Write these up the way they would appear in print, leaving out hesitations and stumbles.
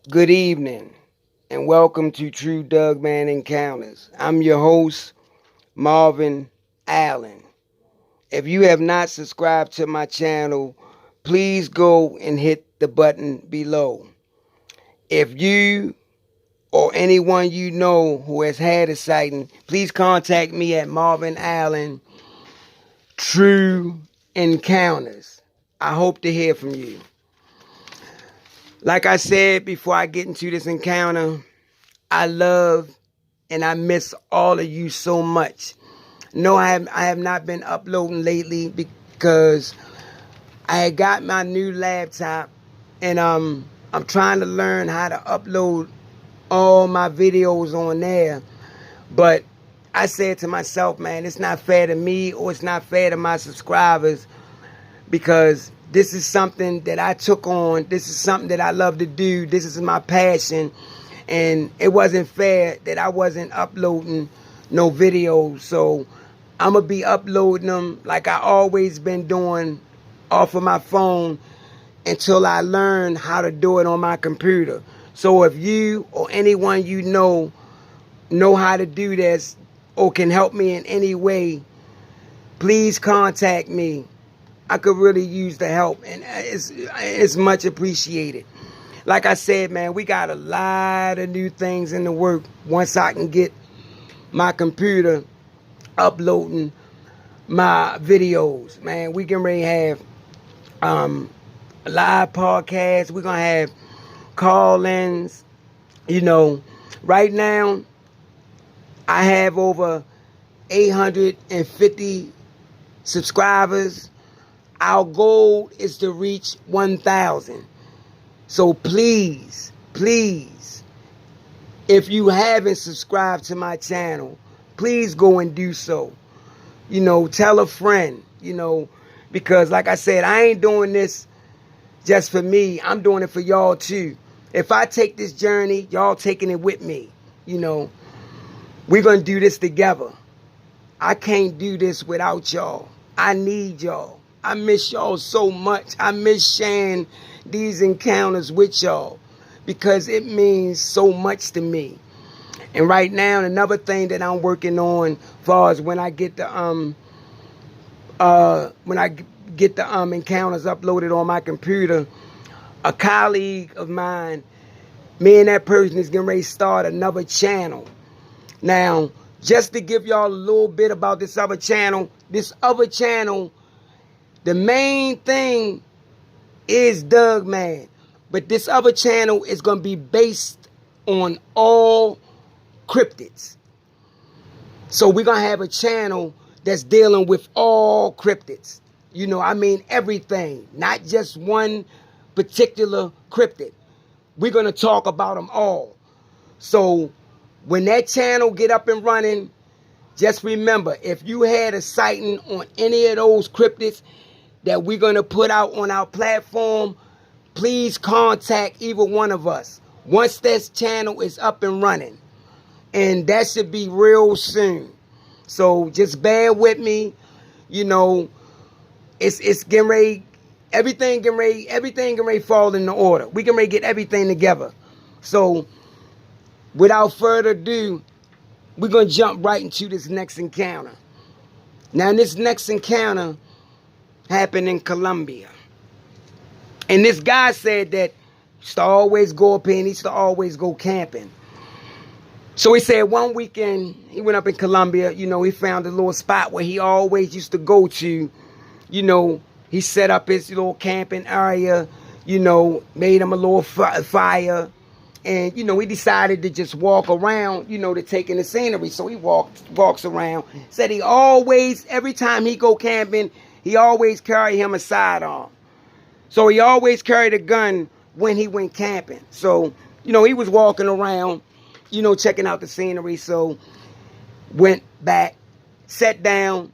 Good evening, and welcome to True Dougman Encounters. I'm your host, Marvin Allen. If you have not subscribed to my channel, please go and hit the button below. If you or anyone you know who has had a sighting, please contact me at Marvin Allen True Encounters. I hope to hear from you. Like I said before I get into this encounter, I love and I miss all of you so much. No, I have not been uploading lately because I had got my new laptop and I'm trying to learn how to upload all my videos on there. But I said to myself, man, it's not fair to me or it's not fair to my subscribers because this is something that I took on. This is something that I love to do. This is my passion. And it wasn't fair that I wasn't uploading no videos. So I'm going to be uploading them like I always been doing off of my phone until I learn how to do it on my computer. So if you or anyone you know how to do this or can help me in any way, please contact me. I could really use the help, and it's much appreciated. Like I said, man, we got a lot of new things in the work once I can get my computer uploading my videos. Man, we can ready to have live podcasts. We're going to have call-ins. Right now, I have over 850 subscribers. Our goal is to reach 1,000. So please, if you haven't subscribed to my channel, please go and do so. Tell a friend, because like I said, I ain't doing this just for me. I'm doing it for y'all too. If I take this journey, y'all taking it with me. We're going to do this together. I can't do this without y'all. I need y'all. I miss y'all so much. I miss sharing these encounters with y'all because it means so much to me. And right now, another thing that I'm working on, as far as when I get the encounters uploaded on my computer, a colleague of mine, me and that person is getting ready to start another channel. Now, just to give y'all a little bit about this other channel, the main thing is Doug Man. But this other channel is going to be based on all cryptids. So we're going to have a channel that's dealing with all cryptids. Everything. Not just one particular cryptid. We're going to talk about them all. So when that channel get up and running, just remember, if you had a sighting on any of those cryptids that we're going to put out on our platform, please contact either one of us once this channel is up and running. And that should be real soon. So just bear with me. It's getting ready. Everything getting ready to fall into order. We can ready to get everything together. So without further ado, we're going to jump right into this next encounter. Now, this next encounter happened in Colombia. And this guy said that he used to always go up here and he used to always go camping. So he said one weekend he went up in Colombia, he found a little spot where he always used to go to. He set up his little camping area, made him a little fire. And, he decided to just walk around, to take in the scenery. So he walks around. Said he always, every time he go camping, he always carry him a sidearm. So he always carried a gun when he went camping. So, he was walking around, checking out the scenery. So went back, sat down,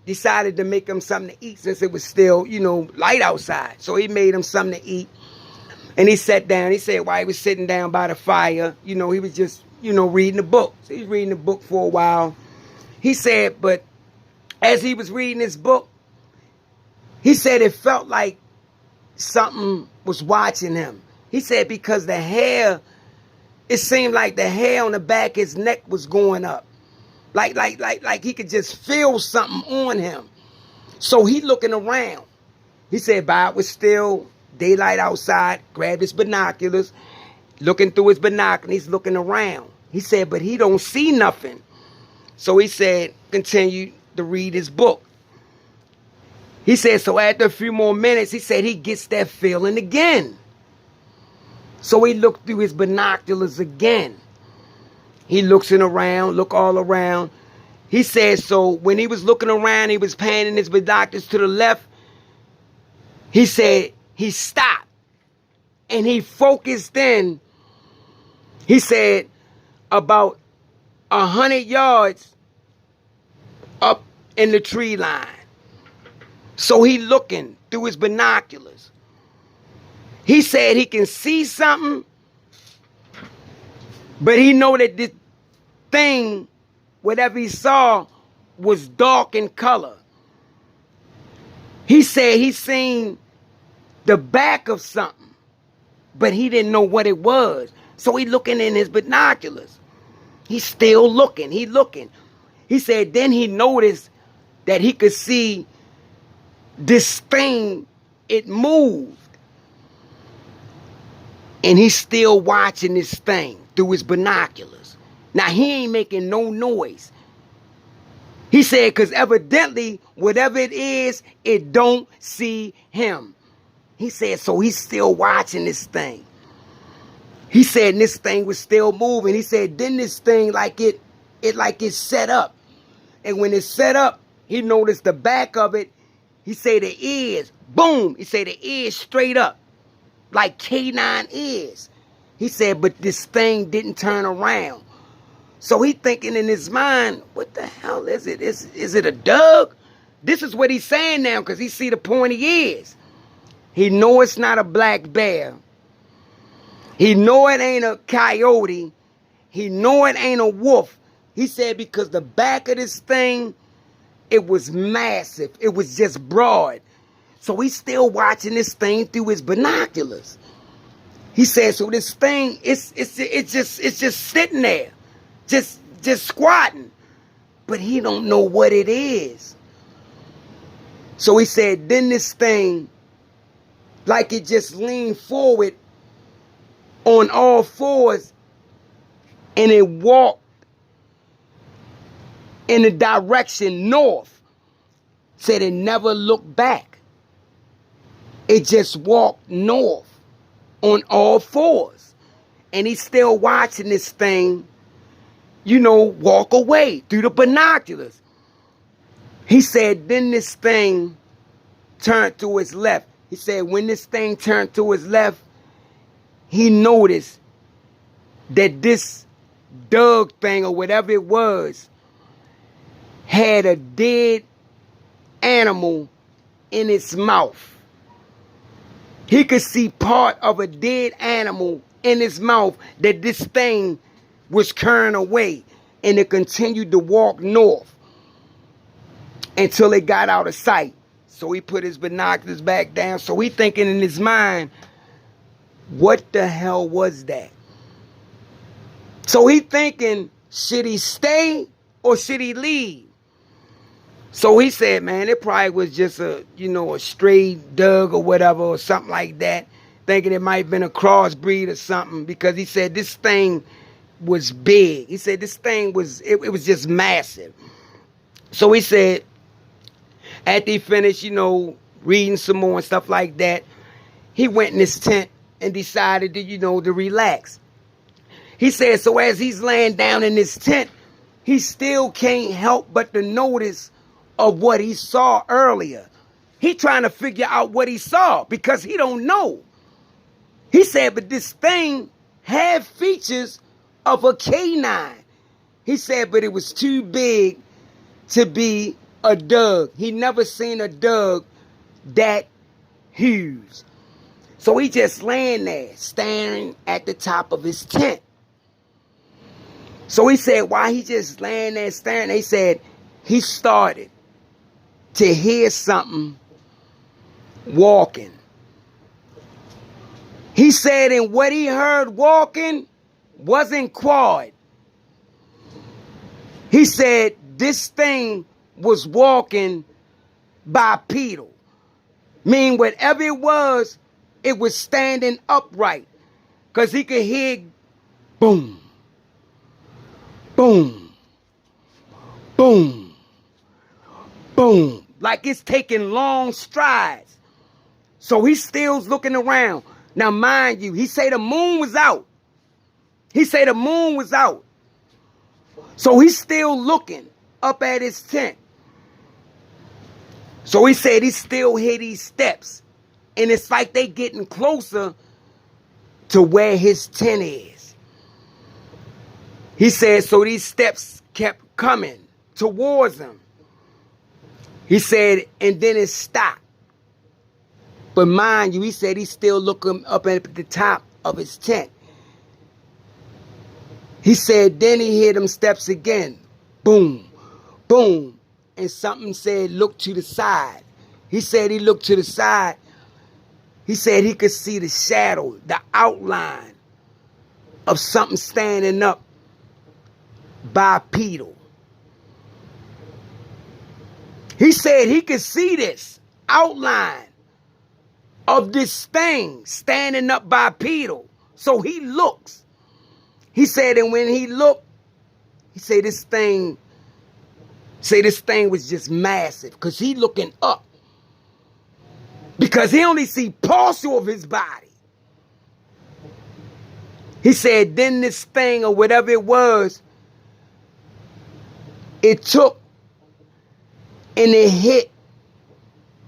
decided to make him something to eat since it was still, light outside. So he made him something to eat. And he sat down. He said while he was sitting down by the fire, he was just, reading a book. So he's reading the book for a while. He said, but as he was reading his book, he said it felt like something was watching him. He said because the hair, it seemed like the hair on the back of his neck was going up. Like he could just feel something on him. So he looking around. He said, Bob was still daylight outside, grabbed his binoculars, looking through his binoculars, he's looking around. He said, but he don't see nothing. So he said, continue to read his book. He said, so after a few more minutes, he said he gets that feeling again. So he looked through his binoculars again. He looks around, look all around. He said, so when he was looking around, he was panning his binoculars to the left. He said he stopped and he focused in. He said about 100 yards up in the tree line. So he looking through his binoculars. He said he can see something, but he know that this thing, whatever he saw, was dark in color. He said he seen the back of something, but he didn't know what it was. So he looking in his binoculars. He's still looking. He looking. He said then he noticed that he could see this thing, it moved. And he's still watching this thing through his binoculars. Now, he ain't making no noise. He said, because evidently, whatever it is, it don't see him. He said, so he's still watching this thing. He said, this thing was still moving. He said, then this thing, like it set up. And when it set up, he noticed the back of it. He said the ears, boom. He said the ears straight up, like canine ears. He said, but this thing didn't turn around. So he thinking in his mind, what the hell is it? Is it a dog? This is what he's saying now, because he see the pointy ears. He know it's not a black bear. He know it ain't a coyote. He know it ain't a wolf. He said because the back of this thing, it was massive. It was just broad. So he's still watching this thing through his binoculars. He said, so this thing, it's just sitting there, just squatting, but he don't know what it is. So he said, then this thing, like it just leaned forward on all fours, and it walked in the direction north. Said it never looked back. It just walked north on all fours. And he's still watching this thing, walk away through the binoculars. He said, then this thing turned to his left. He said, when this thing turned to his left, he noticed that this dog thing or whatever it was had a dead animal in its mouth. He could see part of a dead animal in his mouth, that this thing was carrying away, and it continued to walk north until it got out of sight. So he put his binoculars back down. So he thinking in his mind, what the hell was that? So he thinking, should he stay or should he leave? So he said, man, it probably was just a stray dog or whatever or something like that. Thinking it might have been a crossbreed or something, because he said this thing was big. He said this thing was, it was just massive. So he said, after he finished, reading some more and stuff like that, he went in his tent and decided to, to relax. He said, so as he's laying down in his tent, he still can't help but to notice of what he saw earlier. He trying to figure out what he saw because he don't know. He said, but this thing had features of a canine. He said, but it was too big to be a dog. He never seen a dog that huge. So he just laying there staring at the top of his tent. So he said, while he just laying there staring, they said he started to hear something walking. He said, and what he heard walking wasn't quad. He said this thing was walking bipedal. Meaning whatever it was standing upright. Because he could hear boom, boom, boom, boom. Like it's taking long strides. So he still's looking around. Now mind you, he say the moon was out. He say the moon was out. So he's still looking up at his tent. So he said he still hear these steps. And it's like they getting closer to where his tent is. He said, so these steps kept coming towards him. He said, and then it stopped. But mind you, he said he's still looking up at the top of his tent. He said, then he heard them steps again. Boom, boom. And something said, look to the side. He said he looked to the side. He said he could see the shadow, the outline of something standing up bipedal. He said he could see this outline of this thing standing up bipedal. So he looks. He said, and when he looked, he said this thing was just massive because he looking up. Because he only see partial of his body. He said, then this thing or whatever it was, it took and it hit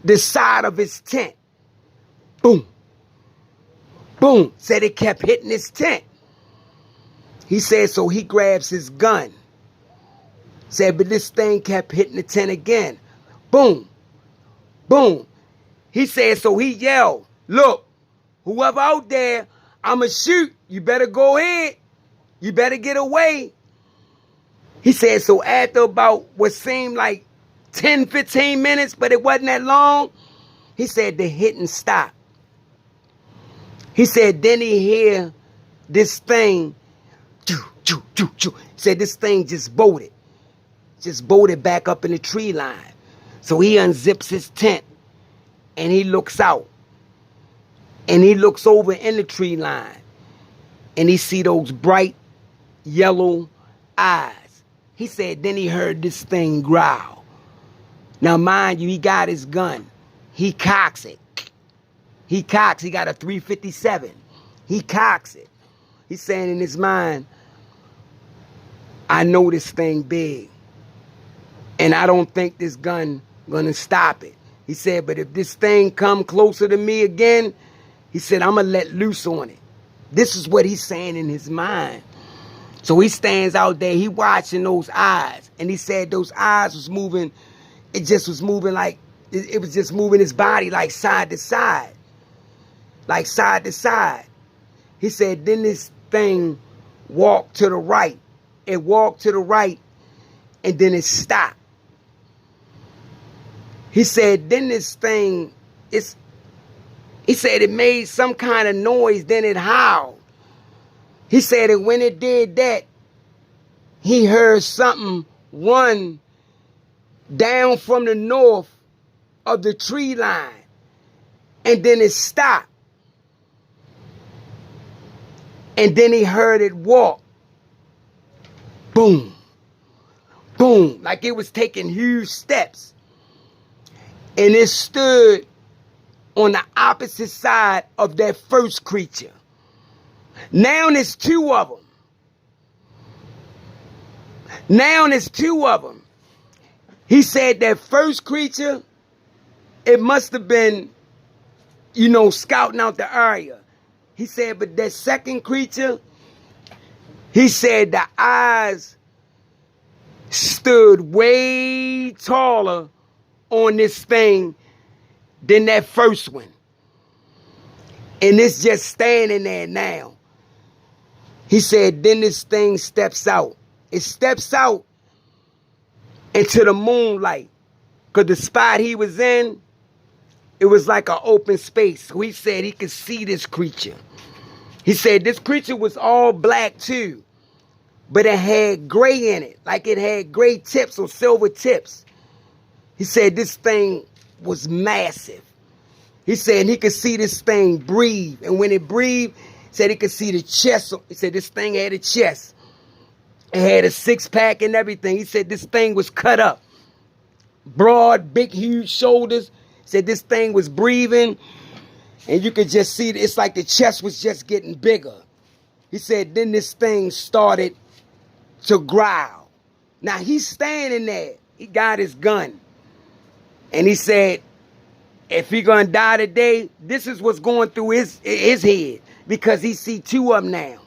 the side of his tent. Boom. Boom. Said it kept hitting his tent. He said, so he grabs his gun. Said, but this thing kept hitting the tent again. Boom. Boom. He said, so he yelled, look, whoever out there, I'ma shoot. You better go ahead. You better get away. He said, so after about what seemed like 10, 15 minutes, but it wasn't that long, he said the hitting stopped. He said, then he hear this thing, choo, choo, choo, choo. He said this thing just bolted back up in the tree line. So he unzips his tent and he looks out. And he looks over in the tree line and he see those bright yellow eyes. He said, then he heard this thing growl. Now, mind you, he got his gun. He cocks it. He got a .357. He cocks it. He's saying in his mind, I know this thing big. And I don't think this gun gonna stop it. He said, but if this thing come closer to me again, he said, I'm gonna let loose on it. This is what he's saying in his mind. So he stands out there, he watching those eyes. And he said those eyes was moving, it just was moving like, it was just moving his body like side to side. Like side to side. He said, then this thing walked to the right. It walked to the right, and then it stopped. He said, then this thing, he said it made some kind of noise, then it howled. He said that when it did that, he heard something run down from the north of the tree line. And then it stopped. And then he heard it walk. Boom. Boom. Like it was taking huge steps. And it stood on the opposite side of that first creature. Now there's two of them. Now there's two of them. He said that first creature, it must have been, scouting out the area. He said, but that second creature, he said the eyes stood way taller on this thing than that first one. And it's just standing there now. He said, then this thing steps out. It steps out into the moonlight. Because the spot he was in, it was like an open space. So he said he could see this creature. He said this creature was all black too, but it had gray in it, like it had gray tips or silver tips. He said this thing was massive. He said he could see this thing breathe, and when it breathed, he said he could see the chest. He said this thing had a chest. It had a six-pack and everything. He said this thing was cut up. Broad, big, huge shoulders. He said this thing was breathing, and you could just see it's like the chest was just getting bigger. He said then this thing started to growl. Now he's standing there. He got his gun. And he said, if he gonna die today, this is what's going through his head, because he see two of them now.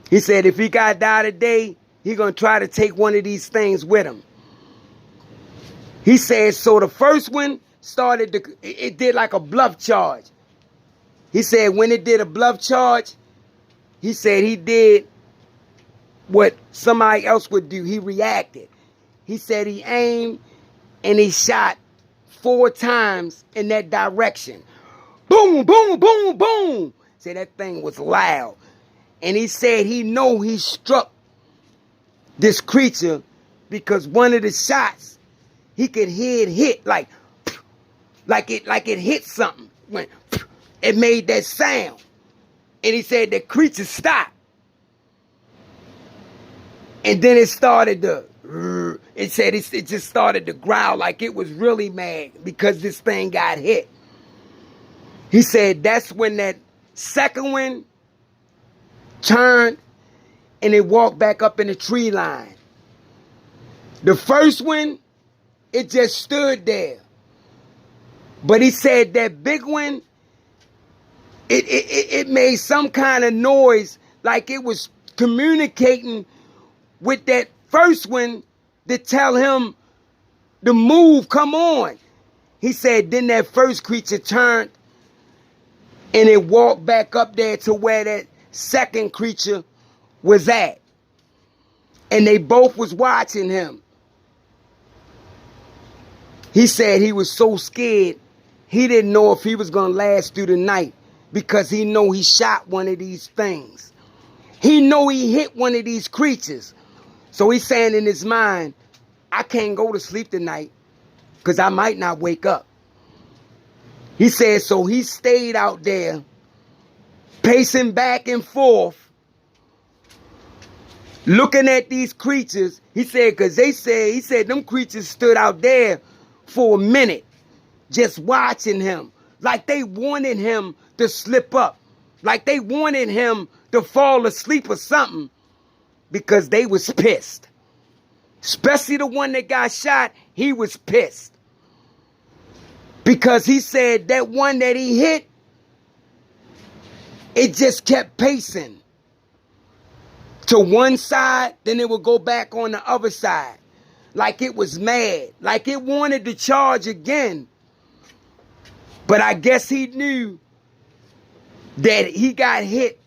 He said if he gotta die today, he gonna try to take one of these things with him. He said, so the first one started it did like a bluff charge. He said when it did a bluff charge, he said he did what somebody else would do. He reacted. He said he aimed and he shot 4 times in that direction. Boom, boom, boom, boom. Said that thing was loud. And he said he know he struck this creature because one of the shots he could hear it hit like it hit something. When it made that sound. And he said the creature stopped. And then it started to, it said it just started to growl like it was really mad because this thing got hit. He said that's when that second one turned and it walked back up in the tree line. The first one, it just stood there. But he said that big one, it made some kind of noise like it was communicating with that first one to tell him to move, come on. He said then that first creature turned and it walked back up there to where that second creature was at. And they both was watching him. He said he was so scared, he didn't know if he was going to last through the night because he know he shot one of these things. He know he hit one of these creatures. So he's saying in his mind, I can't go to sleep tonight because I might not wake up. He said so he stayed out there pacing back and forth looking at these creatures. He said because he said them creatures stood out there for a minute just watching him like they wanted him to slip up, like they wanted him to fall asleep or something, because they was pissed. Especially the one that got shot, he was pissed. Because he said that one that he hit, it just kept pacing to one side, then it would go back on the other side. Like it was mad, like it wanted to charge again. But I guess he knew that he got hit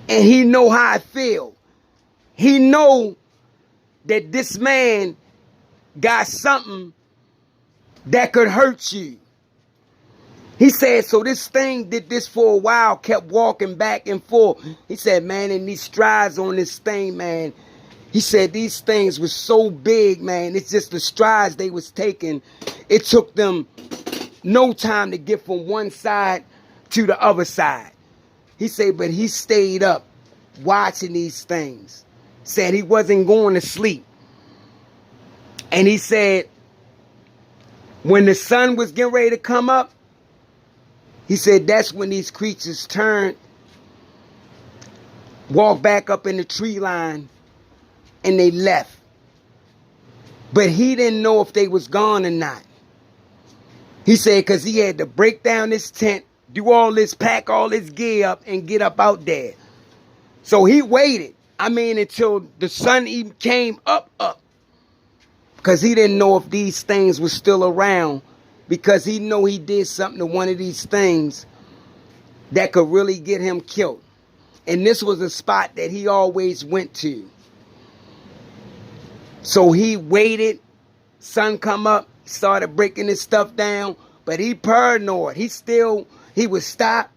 and he know how I feel. He know that this man got something that could hurt you. He said, so this thing did this for a while, kept walking back and forth. He said, man, and these strides on this thing, man. He said these things were so big, man. It's just the strides they was taking. It took them no time to get from one side to the other side. He said, but he stayed up watching these things. Said he wasn't going to sleep. And he said, when the sun was getting ready to come up, he said that's when these creatures turned, walked back up in the tree line, and they left. But he didn't know if they was gone or not. He said because he had to break down his tent, do all this, pack all his gear up, and get up out there. So he waited, until the sun even came up. Because he didn't know if these things were still around. Because he know he did something to one of these things that could really get him killed. And this was a spot that he always went to. So he waited, sun come up, started breaking his stuff down, but he paranoid. He would stop,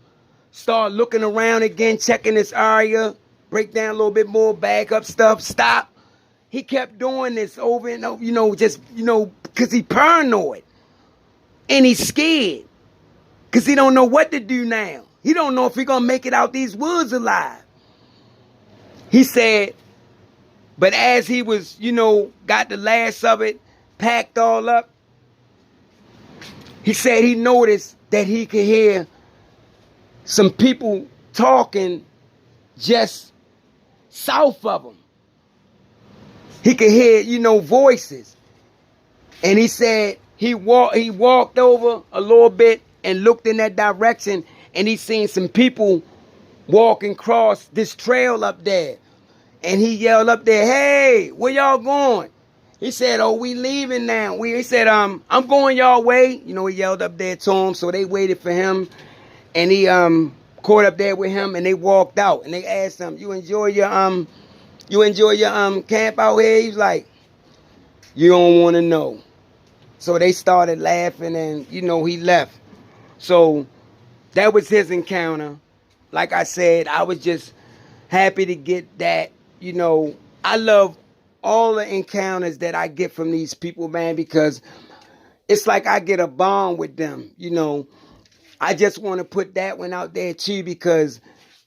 start looking around again, checking this area, break down a little bit more, bag up stuff, stop. He kept doing this over and over, because he paranoid. And he's scared. Because he don't know what to do now. He don't know if he going to make it out these woods alive. He said, but as he was, got the last of it packed all up, he said he noticed that he could hear some people talking just south of him. He could hear, voices. And he said he walked over a little bit and looked in that direction, and he seen some people walking across this trail up there. And he yelled up there, "Hey, where y'all going?" He said, "Oh, we leaving now." He said, I'm going y'all way. He yelled up there to him, so they waited for him. And he caught up there with him, and they walked out. And they asked him, you enjoy your camp out here?" He was like, "You don't want to know." So they started laughing, and, he left. So that was his encounter. Like I said, I was just happy to get that. I love all the encounters that I get from these people, man, because it's like I get a bond with them. I just want to put that one out there too, because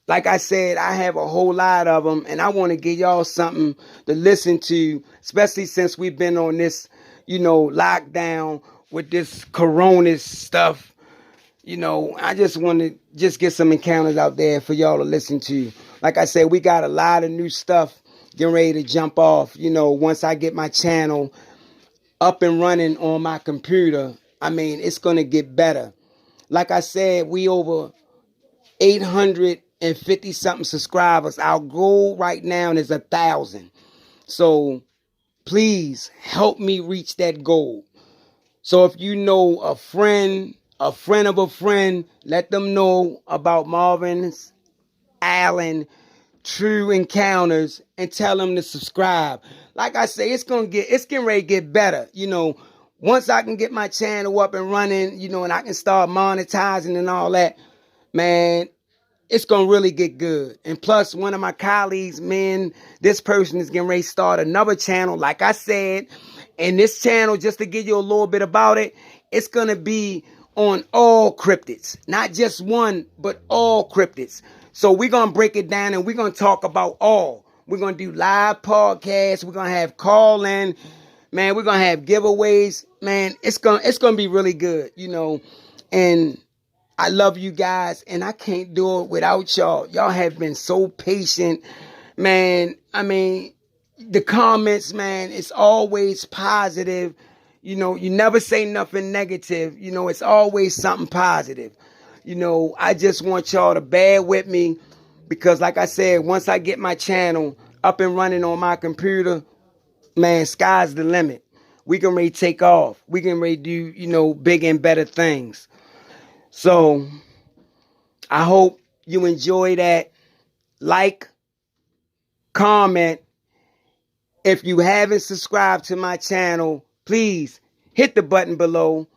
like I said, I have a whole lot of them, and I want to give y'all something to listen to, especially since we've been on this, lockdown with this corona stuff. I just want to just get some encounters out there for y'all to listen to. Like I said, we got a lot of new stuff getting ready to jump off. Once I get my channel up and running on my computer, it's going to get better. Like I said, we over 850 something subscribers. Our goal right now is 1,000. So please help me reach that goal. So if you know a friend of a friend, let them know about Marvin Allen True Encounters and tell them to subscribe. Like I say, it's getting ready to get better. Once I can get my channel up and running, and I can start monetizing and all that, man, it's going to really get good. And plus, one of my colleagues, man, this person is getting ready to start another channel, like I said. And this channel, just to give you a little bit about it, it's going to be on all cryptids. Not just one, but all cryptids. So we're going to break it down, and we're going to talk about all. We're going to do live podcasts. We're going to have call-in. Man, we're going to have giveaways. Man, it's going to be really good, And I love you guys, and I can't do it without y'all. Y'all have been so patient. Man, the comments, man, it's always positive. You never say nothing negative. It's always something positive. I just want y'all to bear with me, because like I said, once I get my channel up and running on my computer, man, sky's the limit. We can ready to take off. We can ready to do, big and better things. So I hope you enjoy that. Like, comment. If you haven't subscribed to my channel, please hit the button below.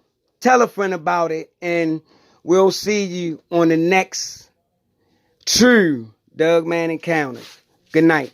Tell a friend about it, and we'll see you on the next True Doug Man Encounters. Good night.